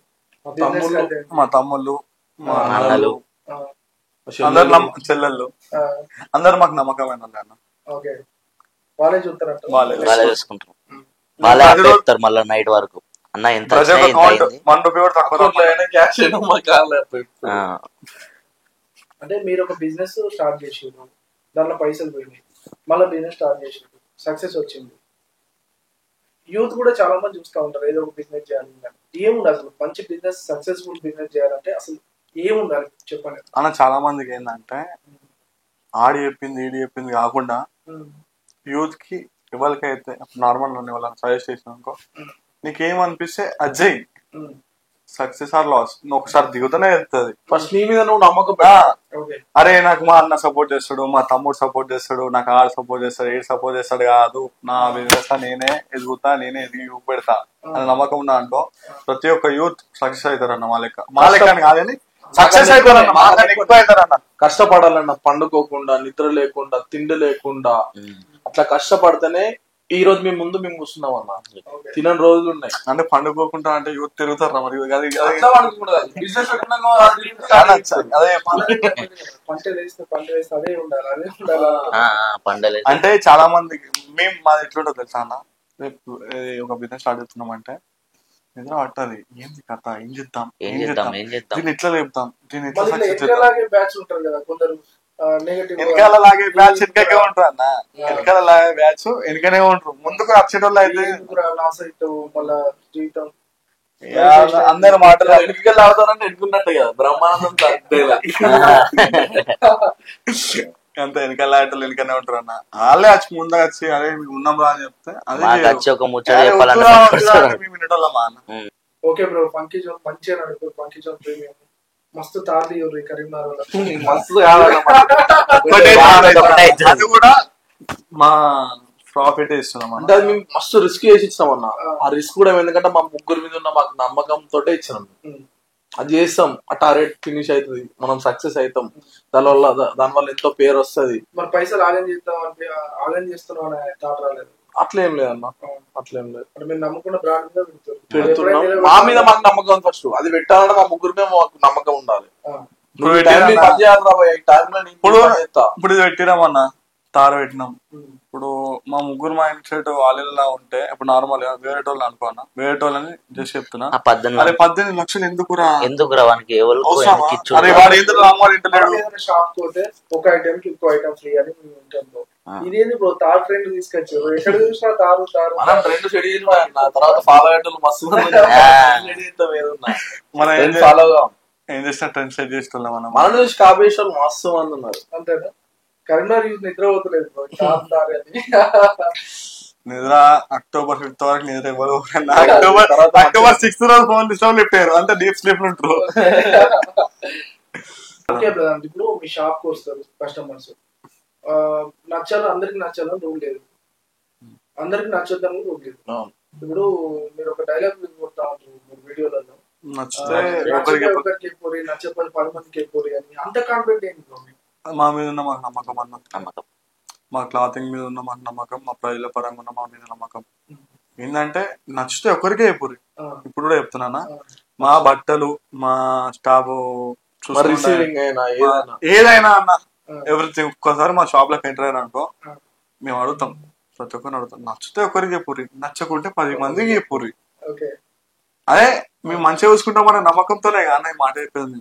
మా తమ్ముళ్ళు, మా అన్నలు, అందరు చెల్లెళ్ళు, అందరు మాకు నమ్మకమైన అన్న. వాళ్ళే చూస్తారంట, వాళ్ళే చూసుకుంటారు, వాళ్ళే చెప్తారు మళ్ళీ నైట్ వరకు. అన్న ఎంత అంటే మీరు ఒక బిజినెస్ స్టార్ట్ చేసారు, దాంట్లో పైసలు పోయినాయి, మళ్ళీ బిజినెస్ స్టార్ట్ చేసారు, సక్సెస్ వచ్చింది. యూత్ కూడా చాలా మంది చూస్తూ ఉంటారు ఏదో ఒక బిజినెస్ చేయాలి. ఏముంది అసలు మంచి బిజినెస్, సక్సెస్ఫుల్ బిజినెస్ చేయాలంటే అసలు ఏముండాలి చెప్పండి అన్న. చాలా మందికి ఏంటంటే ఆడి చెప్పింది ఈడి చెప్పింది కాకుండా యూత్ కి ఎవరికైతే నార్మల్ వాళ్ళని సజెస్ట్ చేసిన అనుకో, నీకేమనిపిస్తే అజ్జయ్, సక్సెస్ ఆర్ లాస్ నువ్వు ఒకసారి దిగుతూనే వెళ్తుంది. ఫస్ట్ నీ మీద నువ్వు నమ్మకం. అరే నాకు మా అన్న సపోర్ట్ చేస్తాడు, మా తమ్ముడు సపోర్ట్ చేస్తాడు, నాకు ఆడు సపోర్ట్ చేస్తాడు, ఏడు సపోర్ట్ చేస్తాడు కాదు, నా బిజినెస్ నేనే ఎదుగుతా, నేనే ఎదిగి పెడతా అని నమ్మకం ఉన్నా అనుకో, ప్రతి ఒక్క యూత్ సక్సెస్ అవుతారన్న. మా లెక్క అని కాదని సక్సెస్ అవుతారన్న. కష్టపడాలన్న, పండుకోకుండా, నిద్ర లేకుండా, తిండి లేకుండా అట్లా కష్టపడితేనే ఈ రోజు మేము ముందు మేము కూర్చున్నాం అన్న. తినని రోజులు ఉన్నాయి అంటే పండుకోకుండా అంటే యూత్ తిరుగుతారు మరి. అంటే చాలా మందికి మేము మాది ఎట్లుంటో తెలుసా అన్న, ఒక బిజినెస్ స్టార్ట్ చేస్తున్నాం అంటే నిద్ర పట్టది, ఏంది కథ, ఏం చేద్దాం, దీన్ని ఇట్లా లేపుతాం, దీన్ని ఇట్లా వెనకాల లాగే బ్యాచ్ వెనకే ఉంటారు అన్న. వెనకాల లాగే బ్యాచ్ వెనకనే ఉంటారు, ముందుకు వచ్చేటోళ్ళు అయితే అందరు మాటలు వెనుకలు ఆగుతారంటే ఎన్నుకున్నట్టు కదా బ్రహ్మానందం అంత వెనకాల ఆటలు వెనకనే ఉంటారు అన్న. వాళ్ళే వచ్చి ముందుగా వచ్చి అదే ఉన్నాం రా అని చెప్తే అదే. ఓకే బ్రో, ఫంకీ జోన్ మంచిగా నడుపు, ఫంకీ జోన్ ప్రీమియం మస్తు తాది కరీంనగర్ మస్తు అది కూడా మా ప్రాఫిట్ ఇస్తున్నాం అంటే అది మేము మస్తు రిస్క్ చేసి ఇచ్చినాం అన్న. ఆ రిస్క్ కూడా ఎందుకంటే మా ముగ్గురు మీద ఉన్న మాకు నమ్మకంతో ఇచ్చినాం. అది చేస్తాం, ఆ టార్గెట్ ఫినిష్ అవుతుంది, మనం సక్సెస్ అవుతాం, దానివల్ల ఎంతో పేరు వస్తుంది. మరి పైసలు ఆగం చేస్తున్నాం థాట్ రాలేదు? అట్లేం లేదన్న, అట్లేం లేదు. మీరు నమ్ముకున్న బ్రాండ్ మీద పెడుతున్నాం, మా మీద మాకు నమ్మకం. ఫస్ట్ అది పెట్టాలంటే మా ముగ్గురు మీద మాకు నమ్మకం ఉండాలి. ఇప్పుడు ఇది పెట్టినామన్న, తార పెట్టినాం. ఇప్పుడు మా ముగ్గురు మైండ్ సెట్ వాళ్ళ ఉంటే ఇప్పుడు నార్మల్ గా వేరే వాళ్ళు అనుకోన్నా, వేరే వాళ్ళని జస్ట్ చెప్తున్నా, 18 లక్షలు ఎందుకురా షాప్ పోతే ఒక ఐటమ్ కి ఇంకో ఐటమ్ ఫ్రీ అని ఉంటుంది. ఇదేంది బ్రో తారు ట్రెండ్ తీసుకొచ్చారు, ఎక్కడ చూసినా తారు తారు ట్రెండ్ షెడ్యూల్ తర్వాత ఫాలో అయ్యేటోళ్ళు మస్తు మనం ఫాలో ఏం చేసినా ట్రెండ్ సెట్ చేస్తున్నాం మనం. మన చూసి కాపేషన్ మస్తు మంది ఉన్నారు. అంతేనా? కరీంనగర్ యూత్ నిద్ర పోతలేదు నిద్ర అక్టోబర్ 5th వరకు నిద్ర ఇవ్వరు. అక్టోబర్ 6th రోజు ఫోన్ డిస్టర్బ్ లిఫ్టారు, అంత డీప్ స్లీప్ లో ఉంటారు. ఓకే బ్రదర్, ఇప్పుడు మీ షాప్ కు వస్తారు కస్టమర్స్, నచ్చాలో అందరికి నచ్చాలని రూల్ లేదు, అందరికి నచ్చొద్దని రూల్ లేదు. ఇప్పుడు మీరు ఒక డైలాగ్ కొడతా ఉంటారు వీడియోలలో, నచ్చితే ఒకరికి ఎక్కువ నచ్చకపోతే 10 మందికి ఎక్కువ అని, అంత కాన్ఫిడెంట్ ఏంటి? మా మీద ఉన్న మాకు నమ్మకం అన్న, మా క్లాతింగ్ మీద ఉన్న మాకు నమ్మకం, మా ప్రైజ్ల పరంగా ఉన్న మా మీద నమ్మకం. ఏంటంటే నచ్చితే ఒకరికే చెప్పుర్రి. ఇప్పుడు కూడా చెప్తున్నానా, మా బట్టలు, మా స్టాఫ్ ఏదైనా అన్న, ఎవ్రీథింగ్. ఒక్కసారి మా షాప్ లోకి ఎంటర్ అయినా అనుకో, మేము అడుగుతాం, ప్రతి ఒక్కరిని అడుగుతాం, నచ్చితే ఒకరికి చెప్పుర్రి, నచ్చకుంటే 10 మందికి చెప్పుర్రి. అదే మేము మంచిగా చూసుకుంటాం అనే నమ్మకంతోనే కానీ మాట అయిపోయింది.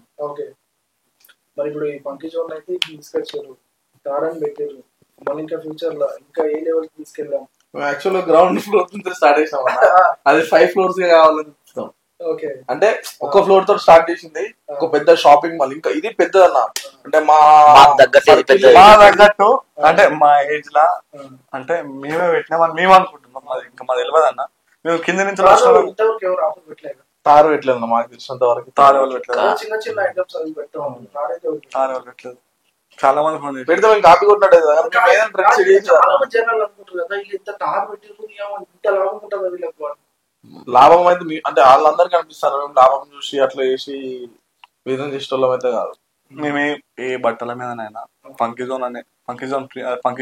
మరి ఇప్పుడు ఈ ఫంకీ జోన్ అయితే తీసుకొచ్చారు, తారని పెట్టారు, మళ్ళీ ఇంకా ఫ్యూచర్ లో ఇంకా ఏ లెవెల్ కి తీసుకెళ్దాం, యాక్చువల్ గ్రౌండ్ ఫ్లోర్ నుంచి స్టార్ట్ చేసాం అది 5 floors కావాలని చెప్తాం. అంటే ఒక ఫ్లోర్ తో స్టార్ట్ చేసింది ఒక పెద్ద షాపింగ్ మాల్. ఇంకా ఇది పెద్దదన్న అంటే మా తగ్గట్టు అంటే మా ఏజ్ లా అంటే మేమే పెట్టినామని మేము అనుకుంటున్నాం. అది ఇంకా మా తెలియదు అన్న. మేము కింద నుంచి తారు పెట్టలేదు మాకు తెలిసినంత వరకు. తారు వాళ్ళు పెట్టలేదు, చాలా మంది ఫోన్ చేసి పెడితే మేము కాపీ కొట్టినట్టు లాభం అయితే అంటే వాళ్ళందరికీ కనిపిస్తారు. లాభం చూసి అట్లా చేసి బిజినెస్ చేసేటోళ్ళం అయితే కాదు. మేమే ఏ బట్టల మీదనైనా ఫంకీ జోన్ అనే ఫంకీ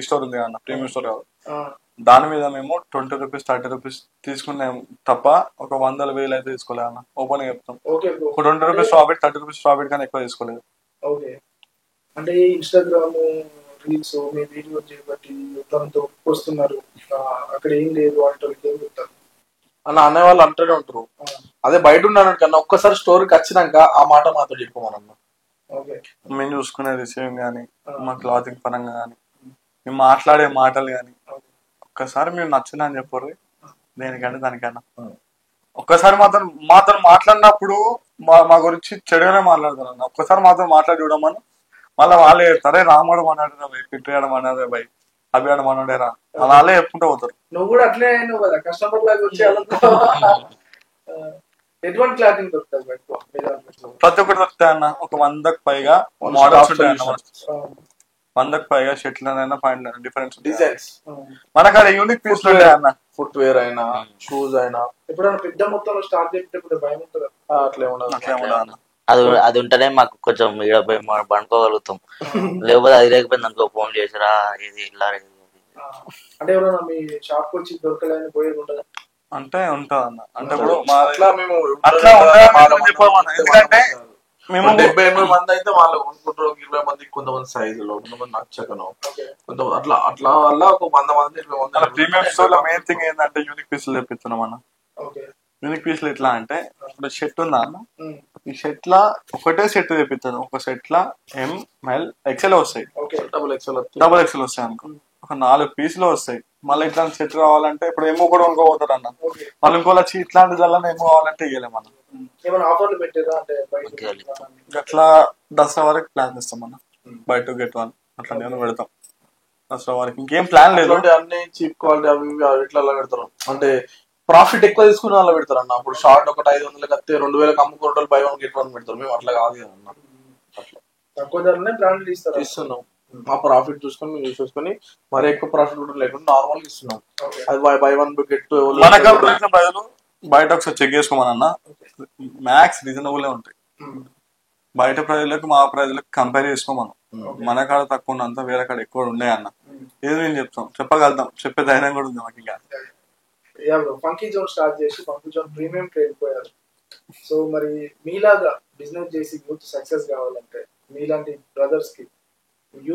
స్టోర్ ఉంది కదా, ప్రీమియం స్టోర్ కాదు, దాని మీద మేము 20 రూపీస్ 30 రూపీస్ తీసుకున్నాం తప్ప ఒక 100,000 అయితే తీసుకోలేదు అన్న. ఓపెన్ చెప్తాం, ఒక 20 రూపీస్ ప్రాఫిట్ 30 రూపీస్ ప్రాఫిట్ కానీ ఎక్కువ తీసుకోలేదు. అంటే ఇన్స్టాగ్రామ్ రీల్స్ మీ వీడియో చేయబట్టి తనతో వస్తున్నారు, అక్కడ ఏం లేదు అంటే ఏం చెప్తారు అన్న అనే వాళ్ళు అంటూనే ఉంటారు. అదే బయట ఉన్నాను కన్నా ఒక్కసారి స్టోరీకి వచ్చినాక ఆ మాట మాతో చెప్పుకోమన్నా. మేము చూసుకునే రిసీవింగ్ కానీ, మా క్లాతింగ్ పరంగా కానీ, మేము మాట్లాడే మాటలు కానీ ఒక్కసారి మేము నచ్చిందని అని చెప్పరు. దేనికంటే దానికన్నా ఒక్కసారి మాతో మాట్లాడినప్పుడు మా గురించి చెడుగానే మాట్లాడతారు అన్న. ఒక్కసారి మాతో మాట్లాడి చూడమని మళ్ళీ వాళ్ళే చెప్తారే రామడం అన్నాడు బై, పిట్టేయడం అన్నాడే బై, అభియాడం అన్నాడేరా వాళ్ళే చెప్పుకుంటూ పోతారు. నువ్వు కూడా అట్లే అయినావు కదా, కస్టమర్ లాగా వచ్చి ఎటువంటి క్లాతింగ్ దొరుకుతుంది ప్రతి ఒక్కటి దొరుకుతాయి అన్న. ఒక 100కు పైగా మోడల్స్ ఉంటాయి అన్న. 100కు పైగా షర్ట్లనైనా పాయింట్ డిఫరెన్స్ డిజైన్స్ మనకు అది యూనిక్ పీస్ ఉంటాయి అన్న. ఫుట్ వేర్ అయినా షూస్ అయినా ఎప్పుడైనా పెద్ద మొత్తంలో స్టార్ట్ చేసేటప్పుడు భయం ఉంటుంది అట్లే ఉండదు అన్న. అది ఉంటేనే మాకు కొంచెం ఈడపోయి మనం పండుకోగలుగుతాం. లేకపోతే అది లేకపోయింది అనుకో ఫోన్ చేసిరా ఇది ఇలా అంటే ఎవరైనా మీ షాప్ వచ్చి దొరకలేని పోయేది ఉంటుంది అంటే ఉంటుంది అన్న. అంటే ఇప్పుడు అట్లా మేము అట్లా చెప్పామన్న. ఎందుకంటే మేము 70-80 మంది అయితే వాళ్ళు కొనుక్కుంటారు. 20 మంది కొంతమంది సైజులో, కొంతమంది నచ్చకను, కొంతమంది అట్లా అట్లా వల్ల ఒక 100 మంది 20 మంది. ప్రీమియం స్టోర్ లో మెయిన్ థింగ్ ఏంటంటే యూనిక్ పీసులు తెప్పిస్తున్నాం అన్న. యూనిక్ పీసులు ఎట్లా అంటే ఇప్పుడు షర్ట్ ఉందా అన్న, ఈ షర్ట్ లా ఒకటే సెట్ తెప్పిస్తాను. ఒక సెట్ లా ML XL వస్తాయి, డబుల్ ఎక్స్ఎల్ వస్తాయి అనుకో. ఒక 4 పీసులు వస్తాయి. మళ్ళీ ఇట్లాంటి సెట్ కావాలంటే ఇప్పుడు ఏమో కూడా కొనుక్కోపోతారు అన్న. మళ్ళీ ఇంకోలా ఇట్లాంటి జల్లని ఏమో కావాలంటే ఇవ్వలేము అన్న. అట్లా దసరా వరకు ప్లాన్ చేస్తాం అన్న. బై టు గెట్ వన్ అట్లా పెడతాం దసరా వరకు. ఇంకేం ప్లాన్ లేదు. అన్ని చీప్ క్వాలిటీ అవి ఇట్లా పెడతారు. అంటే ప్రాఫిట్ ఎక్కువ తీసుకుని వాళ్ళు పెడతారు అన్న. అప్పుడు షార్ట్ ఒకటి 500 కత్తే 2,000 అమ్ముకుంటారు, బై 1 గెట్ 1 పెడతారు. మేము అట్లా కాదు అన్న. అట్లా తక్కువ ధరనే బ్రాండ్ ఇస్తున్నాం. మా ప్రాఫిట్ చూసుకొని మేము చూసుకొని మరి ఎక్కువ ప్రాఫిట్ కూడా లేకుండా నార్మల్ ఇస్తున్నాం. అది బై 1 గెట్ 2 బదులు బయట ఒకసారి చెక్ చేసుకోమనన్నా. మ్యాక్స్ రీజనబుల్ ఉంటాయి. బయట ప్రజలకు మా ప్రజలకు కంపేర్ చేసుకోమను. మన కాడ తక్కువ ఉన్నంత వేరే కాడ ఎక్కువ ఉండే అన్న. ఇది నేను చెప్తాం, చెప్పగలుగుతాం, చెప్పే ధైర్యం కూడా ఉంది మాకు. ఇంకా ఫంకీ జోన్ స్టార్ట్ చేసి ఫంకీ జోన్ ప్రీమియం వెళ్ళిపోయారు. సో మరి మీలాగా బిజినెస్ చేసి యూత్ సక్సెస్ కావాలంటే మీలాంటి బ్రదర్స్ కి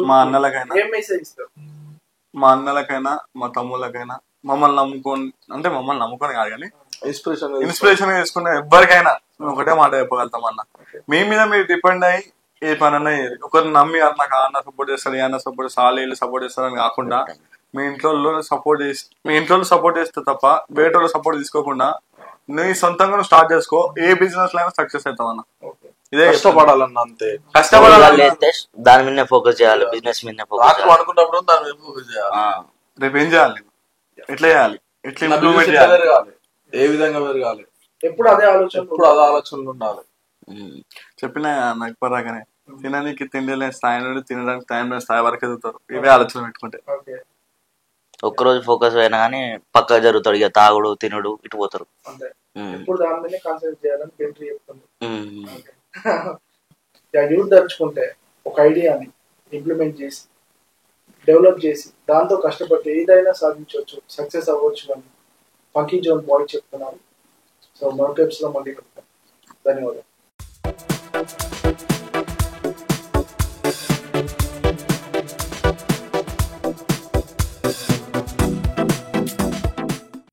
మా అన్నలకైనా ఏం మెసేజ్ ఇస్తారు? మా అన్నలకైనా మా తమ్ముళ్ళకైనా మమ్మల్ని నమ్ముకొని కాదు కానీ ఇన్స్పిరేషన్ చేసుకునే ఎవరికైనా ఒకటే మాట చెప్పగలుగుతాం అన్న. మీ మీద మీరు డిపెండ్ అయ్యి ఏ పని అన్నా ఒకరిని నమ్మి నాకు అన్న సపోర్ట్ చేస్తారు, ఏ అన్న సపోర్ట్ చేస్తారు, వాళ్ళు సపోర్ట్ చేస్తారని కాకుండా మీ ఇంట్లో సపోర్ట్ చేస్తే తప్ప బయట సపోర్ట్ తీసుకోకుండా నీ సొంతంగా నువ్వు స్టార్ట్ చేసుకో. ఏ బిజినెస్ లో అయినా సక్సెస్ అవుతావు అన్న. ఇదే కష్టపడాలన్న. అంతే కష్టపడాలి, దాని మీద ఫోకస్ చేయాలి, బిజినెస్ మీద ఫోకస్ అనుకున్నప్పుడు దాని మీద ఫోకస్ చేయాలి. రేపు ఏం చేయాలి, ఎట్లా చేయాలి, ఎట్లా ఇంప్రూవ్మెంట్ చేయాలి, ఏ విధంగా పెరగాలి, ఎప్పుడు అదే ఆలోచనలు ఉండాలి. చెప్పినా నాకు ఇప్పటిదాకానే తినడానికి తిండి లేని స్థాయి నుండి తినడానికి టైం లేని స్థాయి వరకు ఎదుగుతారు. ఇవే ఆలోచన పెట్టుకుంటే ఒక్కరోజు ఫోకస్ అయినా కానీ పక్కా జరుగుతాడు. ఇక తాగుడు తినుడు ఇటు పోతారు. యూత్ దర్చుకుంటే ఒక ఐడియాని ఇంప్లిమెంట్ చేసి డెవలప్ చేసి దాంతో కష్టపడితే ఏదైనా సాధించవచ్చు, సక్సెస్ అవ్వచ్చు అని ఫంకీ జోన్ బాయ్ చెప్తున్నారు. సో మరొక ఎపిసోడ్లో మళ్ళీ కలుద్దాం. ధన్యవాదాలు.